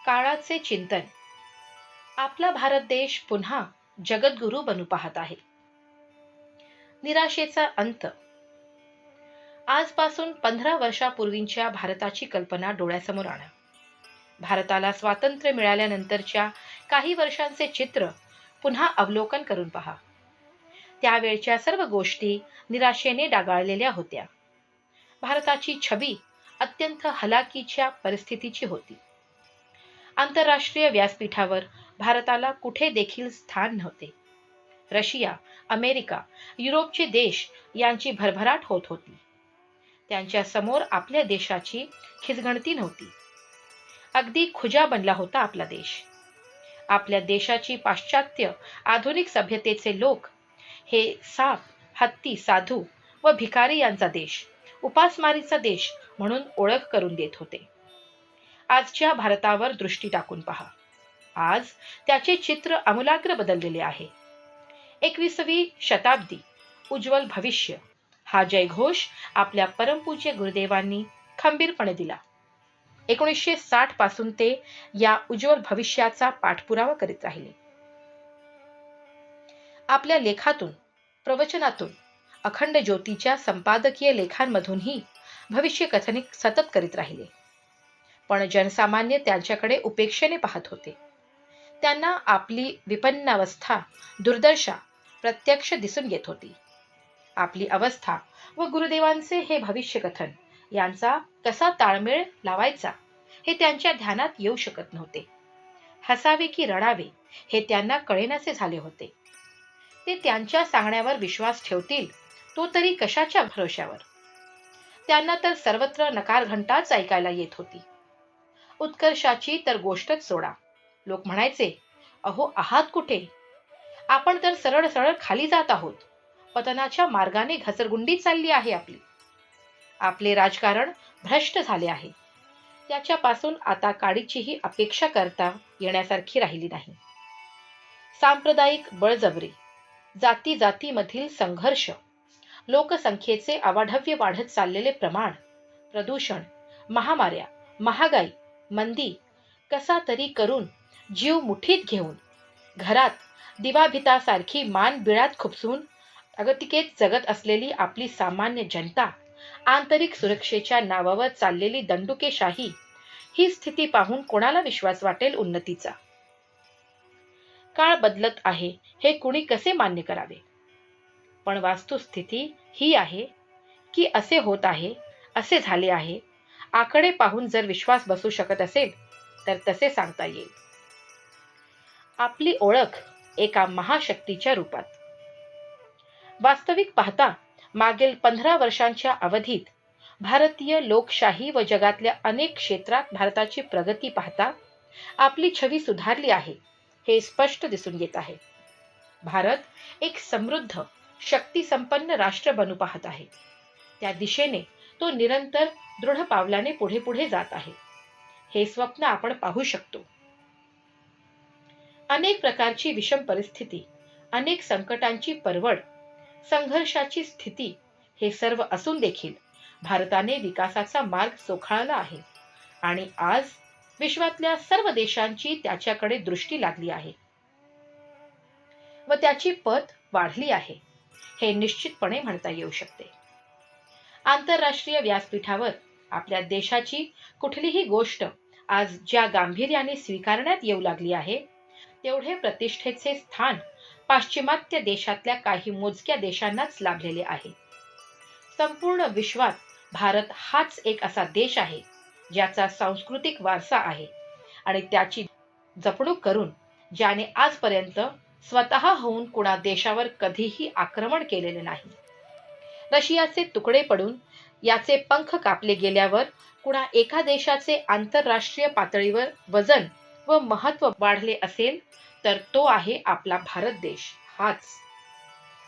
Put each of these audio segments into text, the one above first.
काळाचे चिंतन. आपला भारत देश पुन्हा जगद्गुरू बनू पाहत आहे. निराशेचा अंत. आजपासून 15 वर्षापूर्वीच्या भारताची कल्पना डोळ्यासमोर आणा. भारताला स्वातंत्र्य मिळाल्यानंतरच्या काही वर्षांचे चित्र पुन्हा अवलोकन करून पहा. त्यावेळच्या सर्व गोष्टी निराशेने डागाळलेल्या होत्या. भारताची छबी अत्यंत हलाखीच्या परिस्थितीची होती. आंतरराष्ट्रीय व्यासपीठावर भारताला कुठे देखील स्थान नव्हते. रशिया, अमेरिका, युरोपचे देश यांची भरभराट होत होती. त्यांच्या समोर आपल्या देशाची खिचगणती नव्हती. अगदी खुजा बनला होता आपला देश. आपल्या देशाची पाश्चात्य आधुनिक सभ्यतेचे लोक हे साप, हत्ती, साधू व भिकारी यांचा देश, उपासमारीचा देश म्हणून ओळख करून देत होते. आजच्या भारतावर दृष्टी टाकून पहा. आज त्याचे चित्र आमूलाग्र बदललेले आहे. 21वी शताब्दी, उज्ज्वल भविष्य हा जयघोष आपल्या परमपूज्य गुरुदेवांनी खंबीरपणे दिला. 1960 पासून ते या उज्ज्वल भविष्याचा पाठपुरावा करीत राहिले. आपल्या लेखातून, प्रवचनातून, अखंड ज्योतीच्या संपादकीय लेखांमधूनही भविष्य कथन सतत करीत राहिले. पण जनसामान्य त्यांच्याकडे उपेक्षेने पाहत होते. त्यांना आपली विपन्नावस्था, दुर्दशा प्रत्यक्ष दिसून येत होती. आपली अवस्था व गुरुदेवांचे हे भविष्य कथन यांचा कसा ताळमेळ लावायचा हे त्यांच्या ध्यानात येऊ शकत नव्हते. हसावे की रडावे हे त्यांना कळेनासे झाले होते. ते त्यांच्या सांगण्यावर विश्वास ठेवतील तो तरी कशाच्या भरोश्यावर. त्यांना तर सर्वत्र नकार घंटाच ऐकायला येत होती. उत्कर्षाची तर गोष्टच सोडा. लोक म्हणायचे, अहो आहात कुठे? आपण तर सरळ सरळ खाली जात आहोत. पतनाच्या मार्गाने घसरगुंडी चालली आहे आपली. आपले राजकारण भ्रष्ट झाले आहे. त्याच्यापासून आता काडीचीही अपेक्षा करता येण्यासारखी राहिली नाही. सांप्रदायिक बळजबरी, जाती जातीमधील संघर्ष, लोकसंख्येचे अवाढव्य वाढत चाललेले प्रमाण, प्रदूषण, महामार्या, महागाई, मंदी कसा तरी करून जीव मुठीत घेऊन घरात दिवाभितासारखी मान बिळात खुपसून अगतिकेत जगत असलेली आपली सामान्य जनता, आंतरिक सुरक्षेच्या नावावर चाललेली दंडुकेशाही, ही स्थिती पाहून कोणाला विश्वास वाटेल उन्नतीचा? काळ बदलत आहे हे कुणी कसे मान्य करावे? पण वास्तुस्थिती ही आहे की असे होत आहे, असे झाले आहे. आकडे पाहून जर विश्वास बसू शकत असेल तर तसे सांगता येईल. आपली ओळख एका महाशक्तीच्या रूपात. वास्तविक पाहता मागील 15 वर्षांच्या अवधीत भारतीय लोकशाही व जगातल्या अनेक क्षेत्रात भारताची प्रगती पाहता आपली छवी सुधारली आहे हे स्पष्ट दिसून येत आहे. भारत एक समृद्ध, शक्तिसंपन्न राष्ट्र बनू पाहत आहे. त्या दिशेने तो निरंतर दृढ पावलाने पुढे पुढे जात आहे. हे स्वप्न आपण पाहू शकतो. अनेक प्रकारची विषम परिस्थिती, अनेक संकटांची परवड, संघर्षाची स्थिती हे सर्व असून देखील भारताने विकासाचा मार्ग चोखाळला आहे आणि आज विश्वातल्या सर्व देशांची त्याच्याकडे दृष्टी लागली आहे व त्याची पत वाढली आहे हे निश्चितपणे म्हणता येऊ शकते. आंतरराष्ट्रीय व्यासपीठावर आपल्या देशाची कुठलीही गोष्ट आज ज्या गांभीर्याने स्वीकारण्यात येऊ लागली आहे तेवढे प्रतिष्ठेचे स्थान पाश्चिमात्य देशातल्या काही मोजक्या देशांनाच लाभलेले आहे. संपूर्ण विश्वात भारत हाच एक असा देश आहे ज्याचा सांस्कृतिक वारसा आहे आणि त्याची जपणूक करून ज्याने आजपर्यंत स्वतः होऊन कुणा देशावर कधीही आक्रमण केलेले नाही. रशियाचे तुकडे पडून याचे पंख कापले गेल्यावर कुणा एका देशाचे आंतरराष्ट्रीय पातळीवर वजन व महत्त्व वाढले असेल तर तो आहे आपला भारत देश हाच.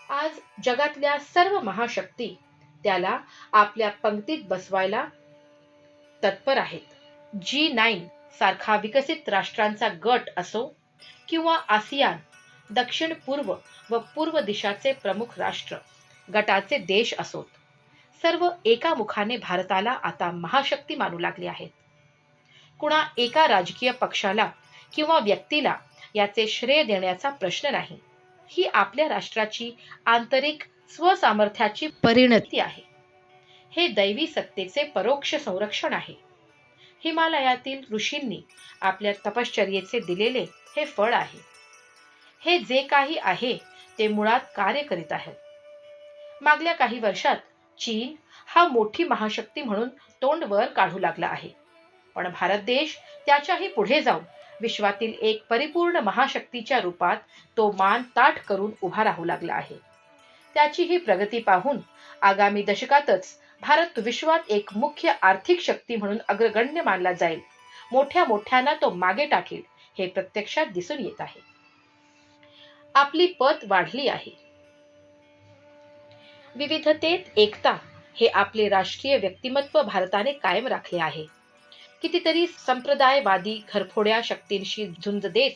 आज जगातल्या सर्व महाशक्ती त्याला आपल्या पंक्तीत बसवायला तत्पर आहेत. G9 सारखा विकसित राष्ट्रांचा गट असो किंवा आसियान, दक्षिण पूर्व व पूर्व दिशाचे प्रमुख राष्ट्र गटाचे देश असोत, सर्व एका मुखाने भारताला आता महाशक्ती मानू लागले आहेत. कुणा एका राजकीय पक्षाला किंवा व्यक्तीला याचे श्रेय देण्याचा प्रश्न नाही. ही आपल्या राष्ट्राची आंतरिक स्वसामर्थ्याची परिणती आहे. हे दैवी सत्तेचे परोक्ष संरक्षण आहे. हिमालयातील ऋषींनी आपल्या तपश्चर्येचे दिलेले हे फळ आहे. हे जे काही आहे ते मुळात कार्य करीत आहे. मागल्या काही वर्षात चीन हा मोठी महाशक्ती म्हणून तोंड वर काढू लागला आहे. पण भारत देश त्याच्याही पुढे जाऊन विश्वातील एक परिपूर्ण महाशक्तीच्या रूपात तो मान ताठ करून उभा राहू लागला आहे. त्याची ही प्रगती पाहून आगामी दशकातच भारत विश्वात एक मुख्य आर्थिक शक्ती म्हणून अग्रगण्य मानला जाईल. मोठ्या मोठ्यांना तो मागे टाकेल हे प्रत्यक्षात दिसून येत आहे. आपली पत वाढली आहे. विविधतेत एकता हे आपले राष्ट्रीय व्यक्तिमत्व भारताने कायम राखले आहे. कितीतरी संप्रदायवादी घरफोड्या शक्तींशी झुंज देत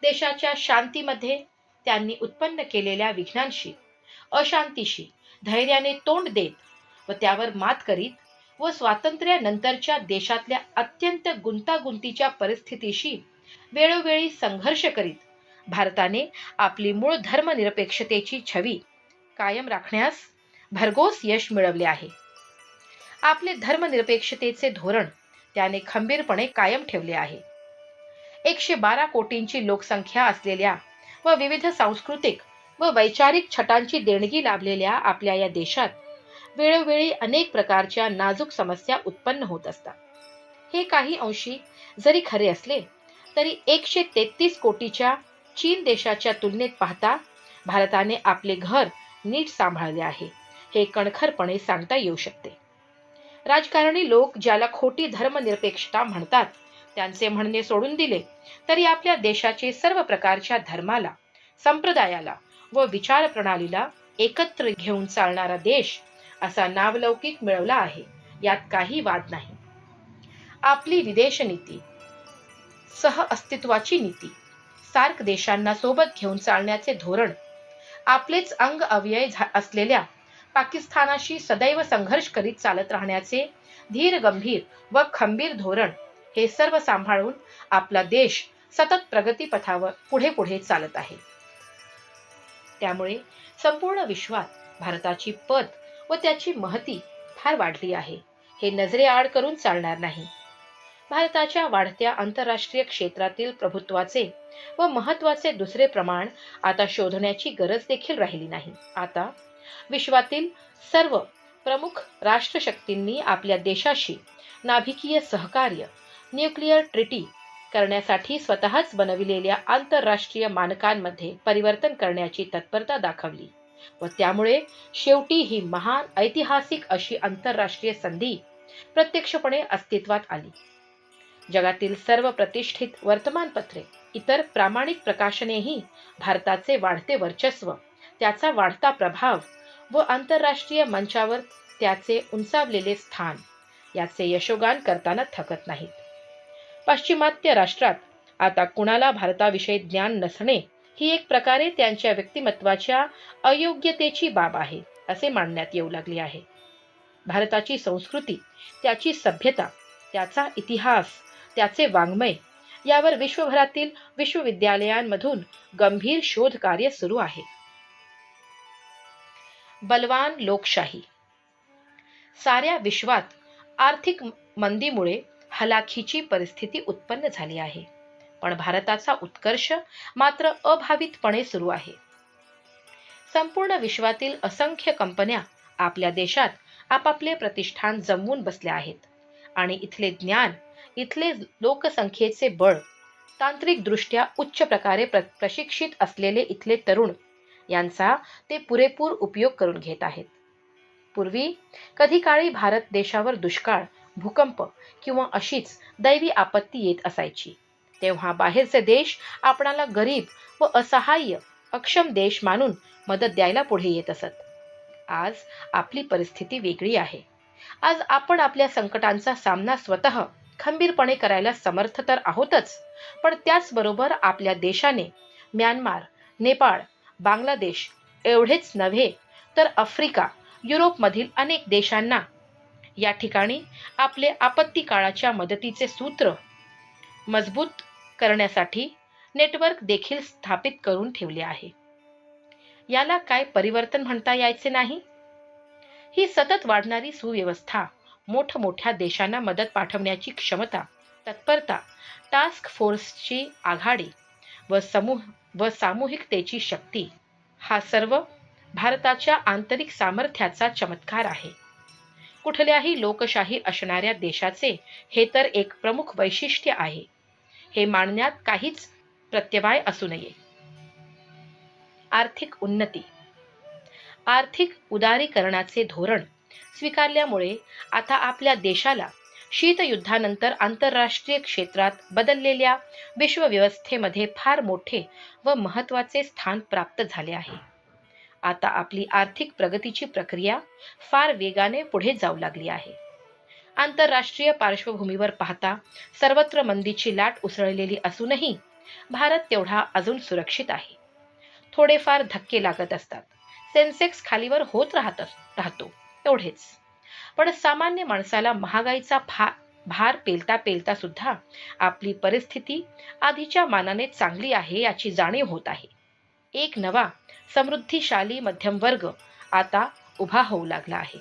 देशाच्या शांतीमध्ये त्यांनी उत्पन्न केलेल्या विघ्नांशी, अशांतीशी धैर्याने तोंड देत व त्यावर मात करीत व स्वातंत्र्यानंतरच्या देशातल्या अत्यंत गुंतागुंतीच्या परिस्थितीशी वेळोवेळी संघर्ष करीत भारताने आपली मूळ धर्मनिरपेक्षतेची छवी कायम राखण्यास भरघोस यश मिळवले आहे. आपले धर्मनिरपेक्षतेचे धोरण त्याने खंबीरपणे कायम ठेवले आहे. 112 कोटींची लोकसंख्या असलेल्या व विविध सांस्कृतिक व वैचारिक छटांची देणगी लाभलेल्या आपल्या या देशात वेळोवेळी अनेक प्रकारच्या नाजूक समस्या उत्पन्न होत असतात. हे काही अंशी जरी खरे असले तरी 133 कोटीच्या चीन देशाच्या तुलनेत पाहता भारताने आपले घर नीट सांभाळले आहे हे कणखरपणे सांगता येऊ शकते. राजकारणी लोक ज्याला खोटी धर्मनिरपेक्षता म्हणतात त्यांचे म्हणणे सोडून दिले तरी आपल्या देशाचे सर्व प्रकारच्या धर्माला, संप्रदायाला व विचारप्रणालीला एकत्र घेऊन चालणारा देश असा नावलौकिक मिळवला आहे, यात काही वाद नाही. आपली विदेश नीती, सहअस्तित्वाची नीती, सार्क देशांना सोबत घेऊन चालण्याचे धोरण, आपलेच अंग अवयव असलेल्या पाकिस्तानाशी सदैव संघर्ष करीत चालत राहण्याचे धीर गंभीर व खंबीर धोरण हे सर्व सांभाळून आपला देश सतत प्रगतीपथावर पुढे पुढे चालत आहे. त्यामुळे संपूर्ण विश्वात भारताची पत व त्याची महती फार वाढली आहे हे नजरेआड करून चालणार नाही. भारताच्या वाढत्या आंतरराष्ट्रीय क्षेत्रातील प्रभुत्वाचे व महत्वाचे दुसरे प्रमाण आता शोधण्याची गरज देखील राहिली नाही. आता विश्वातील सर्व प्रमुख राष्ट्रशक्तींनी आपल्या देशाशी नाभिकीय सहकार्य, न्यूक्लिअर ट्रिटी करण्यासाठी स्वतःच बनविलेल्या आंतरराष्ट्रीय मानकांमध्ये परिवर्तन करण्याची तत्परता दाखवली व त्यामुळे शेवटी ही महान ऐतिहासिक अशी आंतरराष्ट्रीय संधी प्रत्यक्षपणे अस्तित्वात आली. जगातील सर्व प्रतिष्ठित वर्तमानपत्रे, इतर प्रामाणिक प्रकाशनेही भारताचे वाढते वर्चस्व, त्याचा वाढता प्रभाव व आंतरराष्ट्रीय मंचावर त्याचे उंचावलेले स्थान याचे यशोगान करताना थकत नाहीत. पाश्चिमात्य राष्ट्रात आता कुणाला भारताविषयी ज्ञान नसणे ही एक प्रकारे त्यांच्या व्यक्तिमत्वाच्या अयोग्यतेची बाब आहे असे मानण्यात येऊ लागले आहे. भारताची संस्कृती, त्याची सभ्यता, त्याचा इतिहास, त्याचे वाङ्मय यावर विश्वभरातील विश्वविद्यालयांमधून गंभीर शोध कार्य सुरू आहे. बलवान लोकशाही. साऱ्या विश्वात आर्थिक मंदीमुळे हलाखीची परिस्थिती उत्पन्न झाली आहे, पण भारताचा उत्कर्ष मात्र अभावितपणे सुरू आहे. संपूर्ण विश्वातील असंख्य कंपन्या आपल्या देशात आपापले प्रतिष्ठान जमवून बसल्या आहेत आणि इथले ज्ञान, इथले लोकसंख्येचे बळ, तांत्रिकदृष्ट्या उच्च प्रकारे प्रशिक्षित असलेले इथले तरुण यांचा ते पुरेपूर उपयोग करून घेत आहेत. पूर्वी कधी काळी भारत देशावर दुष्काळ, भूकंप किंवा अशीच दैवी आपत्ती येत असायची तेव्हा बाहेरचे देश आपणाला गरीब व असहाय्य, अक्षम देश मानून मदत द्यायला पुढे येत असत. आज आपली परिस्थिती वेगळी आहे. आज आपण आपल्या संकटांचा सामना स्वतः खंबीरपणे करायला समर्थ तर आहोतच, पण त्याचबरोबर आपल्या देशाने म्यानमार, नेपाळ, बांगलादेश एवढेच नव्हे तर आफ्रिका, युरोपमधील अनेक देशांना या ठिकाणी आपले आपत्ती काळाच्या मदतीचे सूत्र मजबूत करण्यासाठी नेटवर्क देखील स्थापित करून ठेवले आहे. याला काय परिवर्तन म्हणता यायचे नाही? ही सतत वाढणारी सुव्यवस्था, मोठमोठ्या देशांना मदत पाठवण्याची क्षमता, तत्परता, टास्क फोर्सची आघाडी व सामूहिकतेची शक्ती, हा सर्व भारताच्या आंतरिक सामर्थ्याचा चमत्कार आहे. कुठल्याही लोकशाही असणाऱ्या देशाचे हे तर एक प्रमुख वैशिष्ट्य आहे. हे मानण्यात काहीच प्रत्यवाय असू नये. आर्थिक उन्नती. आर्थिक उदारीकरणाचे धोरण स्वीकारल्यामुळे आता आपल्या देशाला शीतयुद्धानंतर आंतरराष्ट्रीय क्षेत्रात बदललेल्या विश्वव्यवस्थेमध्ये फार मोठे व महत्त्वाचे स्थान प्राप्त झाले आहे. आता आपली आर्थिक प्रगतीची प्रक्रिया फार वेगाने पुढे जाऊ लागली आहे. आंतरराष्ट्रीय पार्श्वभूमीवर पाहता सर्वत्र मंदीची लाट उसळलेली असूनही भारत तेवढा अजून सुरक्षित आहे. थोडेफार धक्के लागत असतात. सेन्सेक्स खालीवर होत राहतो एवढेच. पण सामान्य माणसाला महागाईचा भार पेलता पेलता सुद्धा आपली परिस्थिती आधीच्या मानाने चांगली आहे याची जाणीव होत आहे. एक नवा समृद्धिशाली मध्यमवर्ग आता उभा होऊ लागला आहे.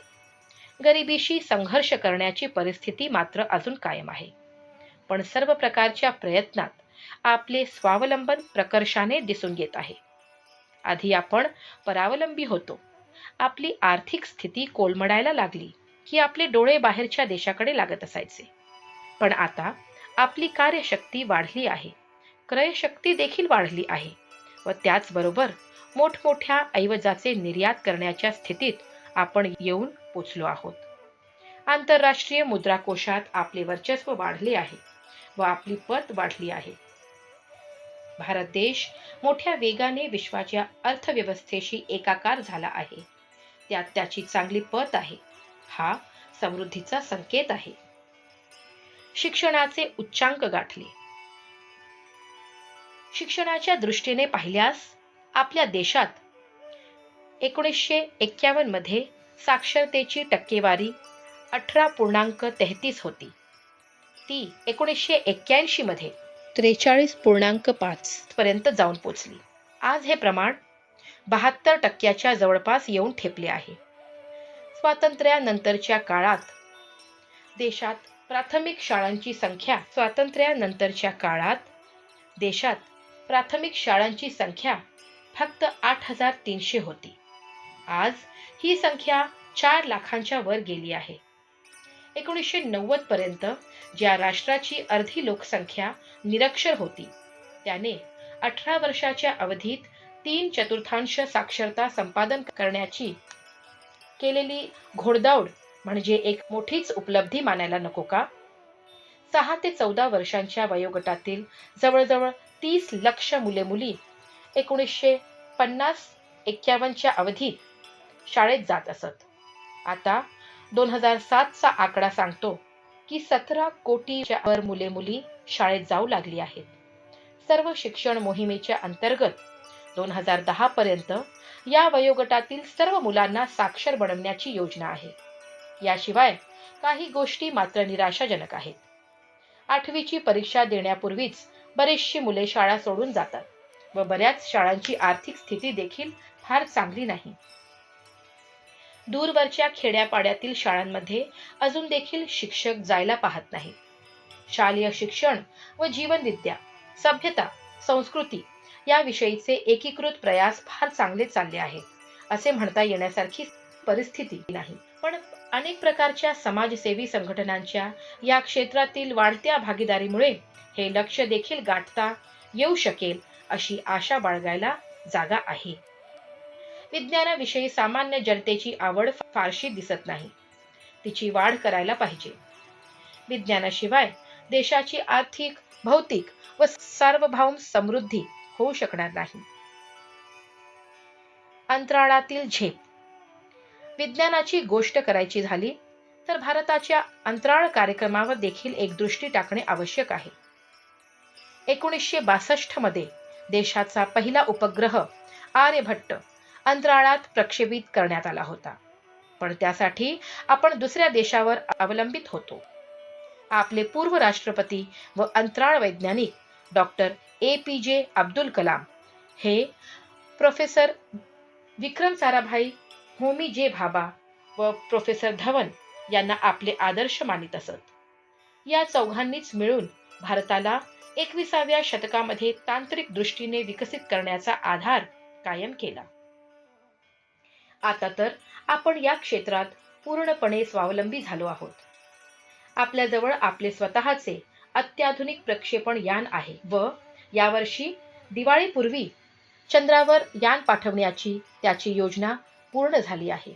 गरिबीशी संघर्ष करण्याची परिस्थिती मात्र अजून कायम आहे. पण सर्व प्रकारच्या प्रयत्नात आपले स्वावलंबन प्रकर्षाने दिसून येत आहे. आधी आपण परावलंबी होतो. आपली आर्थिक स्थिती कोलमडायला लागली की आपले डोळे बाहेरच्या देशाकडे लागत असायचे. पण आता आपली कार्यशक्ती वाढली आहे, क्रयशक्ती देखील वाढली आहे व त्याचबरोबर मोठमोठ्या ऐवजाचे निर्यात करण्याच्या स्थितीत आपण येऊन पोचलो आहोत. आंतरराष्ट्रीय मुद्राकोशात आपले वर्चस्व वाढले आहे व आपली पत वाढली आहे. भारत देश मोठ्या वेगाने विश्वाच्या अर्थव्यवस्थेशी एकाकार झाला आहे. त्यात त्याची चांगली पत आहे. हा समृद्धीचा संकेत आहे. शिक्षणाचे उच्चांक गाठले. शिक्षणाच्या दृष्टीने पाहिल्यास आपल्या देशात 1951 मध्ये साक्षरतेची टक्केवारी 18.33 होती. ती 1981 मध्ये 43.5 पर्यंत जाऊन पोचली. आज हे प्रमाण 72% जवळपास येऊन ठेपले आहे. स्वातंत्र्यानंतरच्या काळात देशात प्राथमिक शाळांची संख्या फक्त 8,300 होती. आज ही संख्या 4 लाखांच्या वर गेली आहे. 1990 पर्यंत ज्या राष्ट्राची अर्धी लोकसंख्या निरक्षर होती, त्याने 18 वर्षाच्या अवधीत 3/4 साक्षरता संपादन करण्याची केलेली घोडदौड म्हणजे एक मोठीच उपलब्धी मानायला नको का? 6 ते 14 वर्षांच्या वयोगटातील जवळजवळ 30 लक्ष मुले-मुली 1950-51 च्या अवधीत शाळेत जात असत. आता 2007 चा आकडा सांगतो की 17 कोटीच्या वर मुले-मुली शाळेत जाऊ लागली आहेत. सर्व शिक्षण मोहिमेच्या अंतर्गत 2010 पर्यंत या वयोगटातील सर्व मुलांना साक्षर बनवण्याची योजना आहे. याशिवाय काही गोष्टी मात्र निराशाजनक आहेत. 8वीची परीक्षा देण्यापूर्वीच बरेचशी मुले शाळा सोडून जातात व बऱ्याच शाळांची आर्थिक स्थिती देखील फार चांगली नाही. दूरवरच्या खेड्यापाड्यातील शाळांमध्ये अजून देखील शिक्षक जायला पाहत नाहीत. शालेय शिक्षण व जीवनविद्या, सभ्यता, संस्कृती याविषयीचे एकीकृत प्रयास फार चांगले चालले आहेत असे म्हणता येण्यासारखी परिस्थिती नाही. पण अनेक प्रकारच्या समाजसेवी संघटनांच्या या क्षेत्रातील वाढत्या भागीदारीमुळे हे लक्ष्य देखील गाठता येऊ शकेल अशी आशा बाळगायला जागा आहे. विज्ञानाविषयी सामान्य जनतेची आवड फारशी दिसत नाही. तिची वाढ करायला पाहिजे. विज्ञानाशिवाय देशाची आर्थिक, भौतिक व सार्वभौम समृद्धी होऊ शकणार नाही. अंतराळातील झेप. विज्ञानाची गोष्ट करायची झाली तर भारताच्या अंतराळ कार्यक्रमावर देखील एक दृष्टी टाकणे आवश्यक आहे. 1962 मध्ये देशाचा पहिला उपग्रह आर्यभट्ट अंतराळात प्रक्षेपित करण्यात आला होता. पण त्यासाठी आपण दुसऱ्या देशावर अवलंबित होतो. आपले पूर्व राष्ट्रपती व अंतराळ वैज्ञानिक डॉक्टर APJ अब्दुल कलाम हे प्रोफेसर विक्रम साराभाई, होमी जे भाभा व प्रोफेसर धवन यांना आपले आदर्श मानित असत. या चौघांनीच मिळून भारताला 21व्या शतकामध्ये तांत्रिक दृष्टीने विकसित करण्याचा आधार कायम केला. आता तर आपण या क्षेत्रात पूर्णपणे स्वावलंबी झालो आहोत. आपल्याजवळ आपले स्वतःचे अत्याधुनिक प्रक्षेपण यान आहे व यावर्षी दिवाळीपूर्वी चंद्रावर यान पाठवण्याची त्याची योजना पूर्ण झाली आहे.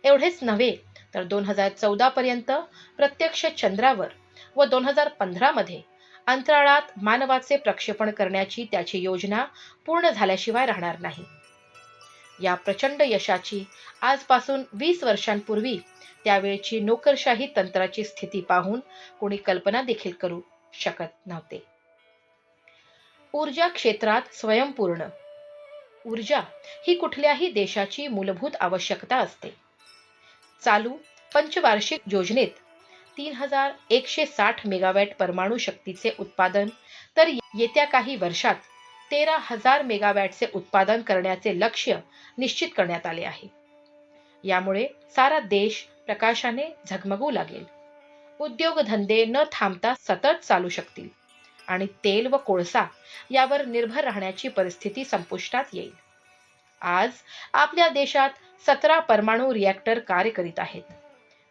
एवढेच नव्हे तर 2014 पर्यंत प्रत्यक्ष चंद्रावर व 2015 मध्ये अंतराळात मानवाचे प्रक्षेपण करण्याची त्याची योजना पूर्ण झाल्याशिवाय राहणार नाही. या प्रचंड यशाची आजपासून 20 वर्षांपूर्वी त्यावेळची नोकरशाही तंत्राची स्थिती पाहून कोणी कल्पना देखील करू शकत नव्हते. ऊर्जा क्षेत्रात स्वयंपूर्ण. ऊर्जा ही कुठल्याही देशाची मूलभूत आवश्यकता असते. चालू पंचवार्षिक योजनेत 3160 मेगावॅट परमाणु शक्तीचे उत्पादन तर येत्या काही वर्षात 13,000 मेगावॅटचे उत्पादन करण्याचे लक्ष्य निश्चित करण्यात आले आहे. यामुळे सारा देश प्रकाशाने झगमगू लागेल. उद्योगधंदे न थांबता सतत चालू शकतील आणि तेल व कोळसा यावर निर्भर राहण्याची परिस्थिती संपुष्टात येईल. आज आपल्या देशात 17 परमाणु रिएक्टर कार्य करीत आहेत.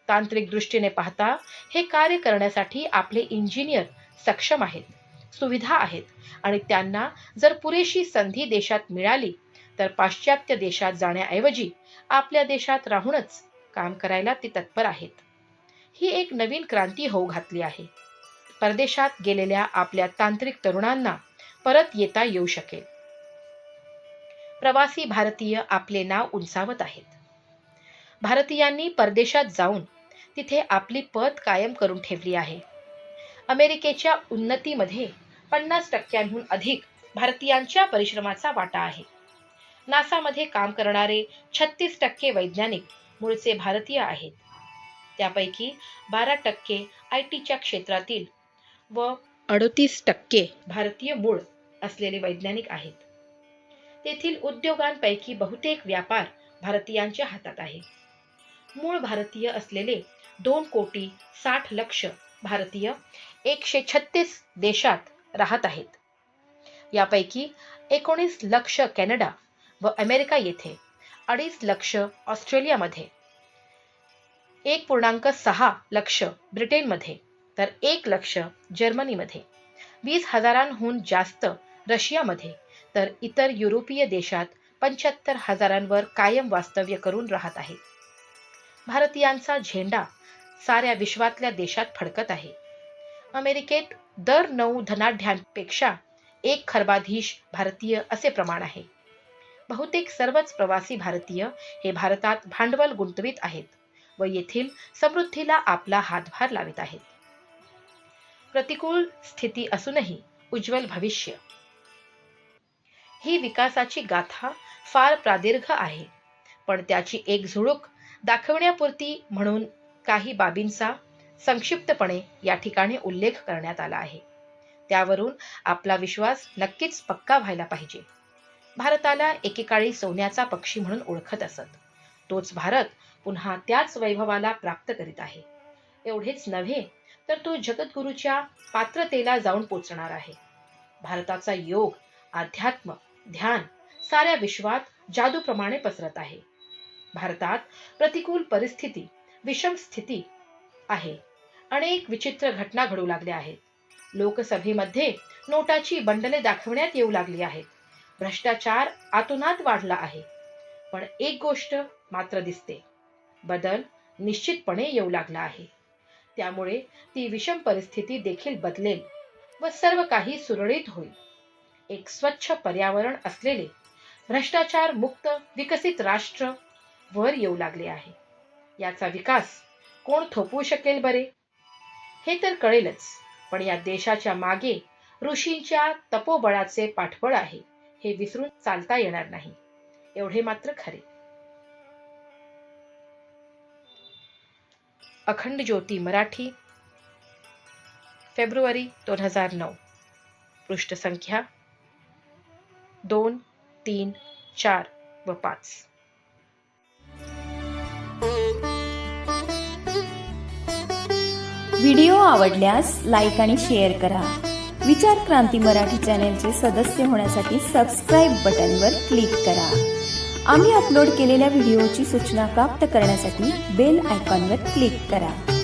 तांत्रिक दृष्टीने पाहता हे कार्य करण्यासाठी आपले इंजिनियर सक्षम आहेत, सुविधा आहेत आणि त्यांना जर पुरेशी संधी देशात मिळाली तर पाश्चात्य देशात जाण्याऐवजी आपल्या देशात राहूनच काम करायला ते तत्पर आहेत. ही एक नवीन क्रांती होऊ घातली आहे. परदेशात गेलेल्या आपल्या तांत्रिक तरुणांना परत येता येऊ शकेल. प्रवासी भारतीय आपले नाव उंचावत आहेत. भारतीयांनी परदेशात जाऊन तिथे आपली पत कायम करून ठेवली आहे. अमेरिकेच्या उन्नतीमध्ये 50% अधिक भारतीयांच्या परिश्रमाचा वाटा आहे. नासामध्ये काम करणारे 36% वैज्ञानिक मूळचे भारतीय आहेत. त्यापैकी 12% IT च्या क्षेत्रातील व 38% भारतीय मूळ असलेले वैज्ञानिक आहेत. तेथील उद्योगांपैकी बहुतेक व्यापार भारतीयांच्या हातात आहे. मूळ भारतीय असलेले 2,60,00,000 भारतीय 136 देशात राहत आहेत. यापैकी 19 लक्ष कॅनडा व अमेरिका येथे, 2.5 लक्ष ऑस्ट्रेलियामध्ये, 1.6 लक्ष ब्रिटनमध्ये तर 1 लक्ष जर्मनीमध्ये, 20,000हून जास्त रशियामध्ये तर इतर युरोपीय देशात 75,000वर कायम वास्तव्य करून राहत आहेत. भारतीयांचा झेंडा साऱ्या विश्वातल्या देशात फडकत आहे. अमेरिकेत दर 9 धनाढ्यांपेक्षा 1 खर्बाधीश भारतीय असे प्रमाण आहे. बहुतेक सर्वच प्रवासी भारतीय हे भारतात भांडवल गुंतवित आहेत व येथील समृद्धीला आपला हातभार लावित आहेत. प्रतिकूल स्थिती असूनही उज्ज्वल भविष्य. ही विकासाची गाथा फार प्रदीर्घ आहे, पण त्याची एक झुळूक दाखवण्यापुरती म्हणून काही बाबींचा संक्षिप्तपणे या ठिकाणी उल्लेख करण्यात आला आहे. त्यावरून आपला विश्वास नक्कीच पक्का व्हायला पाहिजे. भारताला एकेकाळी सोन्याचा पक्षी म्हणून ओळखत असत. तोच भारत पुन्हा त्याच वैभवाला प्राप्त करीत आहे. एवढेच नव्हे तर तो जगद्गुरूच्या पात्रतेला जाऊन पोचणार आहे. भारताचा योग, अध्यात्म, ध्यान साऱ्या विश्वात जादूप्रमाणे पसरत आहे. भारतात प्रतिकूल परिस्थिती, विषम स्थिती आहे. अनेक विचित्र घटना घडू लागल्या आहेत. लोकसभेमध्ये नोटाची बंडले दाखवण्यात येऊ लागली आहेत. भ्रष्टाचार आतोनात वाढला आहे. पण एक गोष्ट मात्र दिसते, बदल निश्चितपणे येऊ लागला आहे. त्यामुळे ती विषम परिस्थिती देखील बदलेल व सर्व काही सुरळीत होईल. एक स्वच्छ पर्यावरण असलेले भ्रष्टाचार मुक्त विकसित राष्ट्र वर येऊ लागले आहे. याचा विकास कोण थोपवू शकेल बरे? हे तर कळेलच, पण या देशाच्या मागे ऋषींच्या तपोबळाचे पाठबळ आहे हे विसरून चालता येणार नाही. एवढे मात्र खरे. अखंड ज्योती मराठी फेब्रुवारी 2009. पृष्ठ संख्या 2, 3, 4 व 5. व्हिडिओ आवडल्यास लाईक आणि शेअर करा. विचार क्रांती मराठी चॅनेलचे सदस्य होण्यासाठी सबस्क्राईब बटनवर क्लिक करा. आम्ही अपलोड केलेल्या व्हिडिओची सूचना प्राप्त करण्यासाठी बेल आयकॉनवर क्लिक करा.